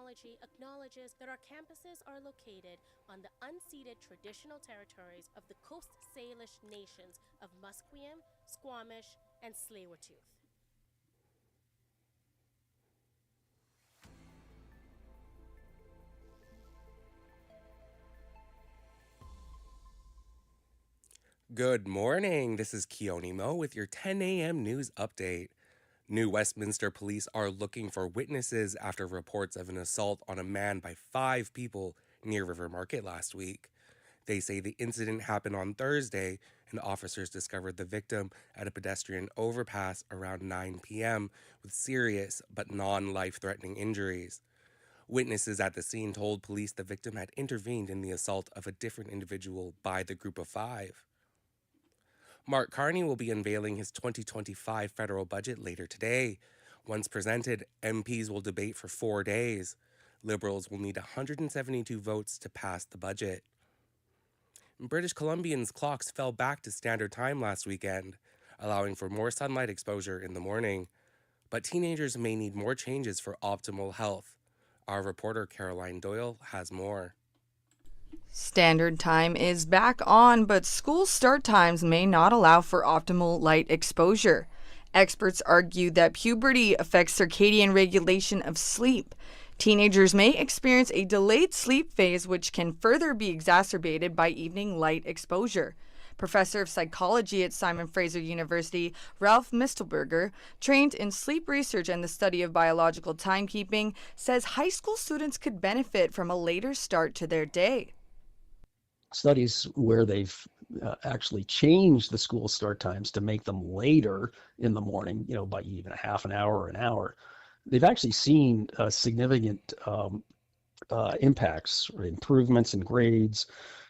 Technology acknowledges that our campuses are located on the unceded traditional territories of the Coast Salish nations of Musqueam, Squamish, and Tsleil-Waututh. Good morning. This is Keone Mo with your 10 a.m. news update. New Westminster police are looking for witnesses after reports of an assault on a man by 5 people near River Market last week. They say the incident happened on Thursday, and officers discovered the victim at a pedestrian overpass around 9 p.m. with serious but non-life-threatening injuries. Witnesses at the scene told police the victim had intervened in the assault of a different individual by the group of 5. Mark Carney will be unveiling his 2025 federal budget later today. Once presented, MPs will debate for 4 days. Liberals will need 172 votes to pass the budget. British Columbians' clocks fell back to standard time last weekend, allowing for more sunlight exposure in the morning. But teenagers may need more changes for optimal health. Our reporter Caroline Doyle has more. Standard time is back on, but school start times may not allow for optimal light exposure. Experts argue that puberty affects circadian regulation of sleep. Teenagers may experience a delayed sleep phase, which can further be exacerbated by evening light exposure. Professor of psychology at Simon Fraser University, Ralph Mistelberger, trained in sleep research and the study of biological timekeeping, says high school students could benefit from a later start to their day. Studies where they've actually changed the school start times to make them later in the morning, by even a half an hour or an hour, they've actually seen significant impacts or improvements in grades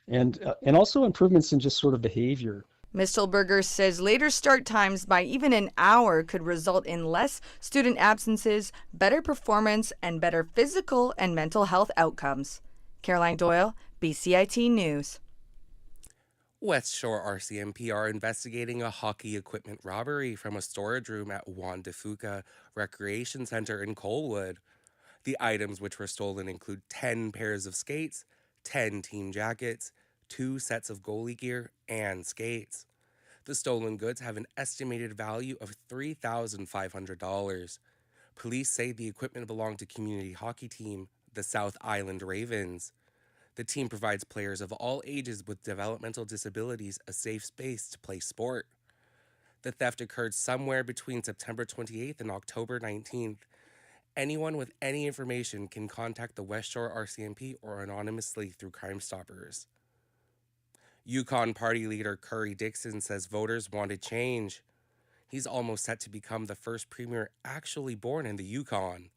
and also improvements in just sort of behavior. Mistelberger says later start times by even an hour could result in less student absences, better performance, and better physical and mental health outcomes. Caroline Doyle, BCIT News. West Shore RCMP are investigating a hockey equipment robbery from a storage room at Juan de Fuca Recreation Center in Colwood. The items which were stolen include 10 pairs of skates, 10 team jackets, 2 sets of goalie gear, and skates. The stolen goods have an estimated value of $3,500. Police say the equipment belonged to community hockey team, the South Island Ravens. The team provides players of all ages with developmental disabilities a safe space to play sport. The theft occurred somewhere between September 28th and October 19th. Anyone with any information can contact the West Shore RCMP or anonymously through Crime Stoppers. Yukon Party leader Curry Dixon says voters wanted change. He's almost set to become the first premier actually born in the Yukon.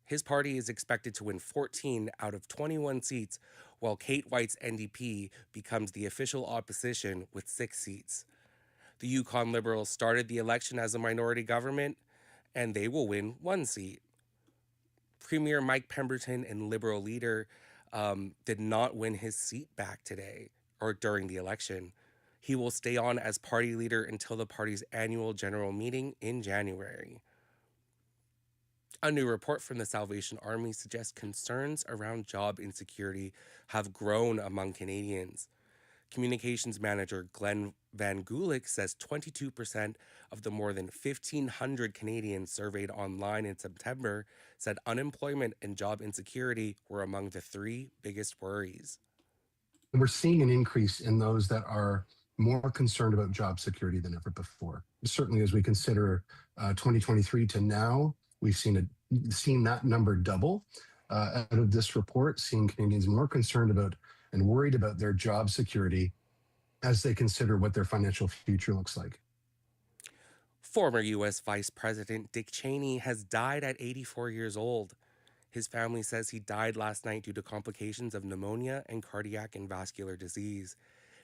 His party is expected to win 14 out of 21 seats, while Kate White's NDP becomes the official opposition with 6 seats. The Yukon Liberals started the election as a minority government, and they will win 1 seat. Premier Mike Pemberton and Liberal leader did not win his seat back today or during the election. He will stay on as party leader until the party's annual general meeting in January. A new report from the Salvation Army suggests concerns around job insecurity have grown among Canadians. Communications manager Glenn Van Gulik says 22% of the more than 1,500 Canadians surveyed online in September said unemployment and job insecurity were among the 3 biggest worries. We're seeing an increase in those that are more concerned about job security than ever before. Certainly as we consider 2023 to now, we've seen that number double out of this report, seeing Canadians more concerned about and worried about their job security as they consider what their financial future looks like. Former U.S. Vice President Dick Cheney has died at 84 years old. His family says he died last night due to complications of pneumonia and cardiac and vascular disease.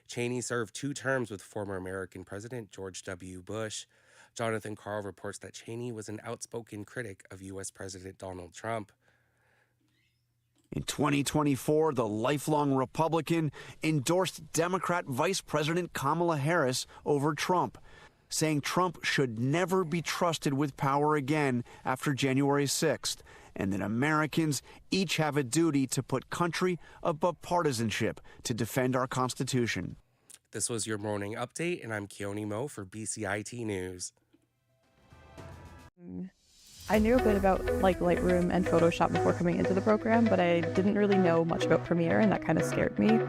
Cheney served 2 terms with former American President George W. Bush. Jonathan Carl reports that Cheney was an outspoken critic of U.S. President Donald Trump. In 2024, the lifelong Republican endorsed Democrat Vice President Kamala Harris over Trump, saying Trump should never be trusted with power again after January 6th and that Americans each have a duty to put country above partisanship to defend our Constitution. This was your morning update, and I'm Keone Mo for BCIT News. I knew a bit about Lightroom and Photoshop before coming into the program, but I didn't really know much about Premiere, and that kind of scared me.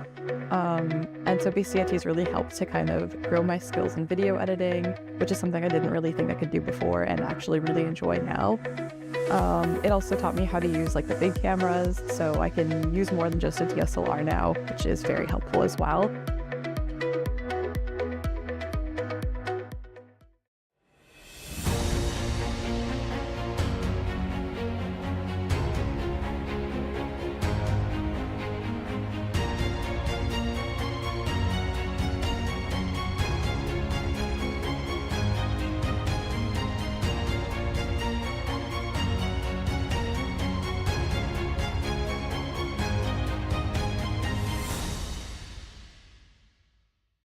And so BCIT has really helped to kind of grow my skills in video editing, which is something I didn't really think I could do before and actually really enjoy now. It also taught me how to use the big cameras, so I can use more than just a DSLR now, which is very helpful as well.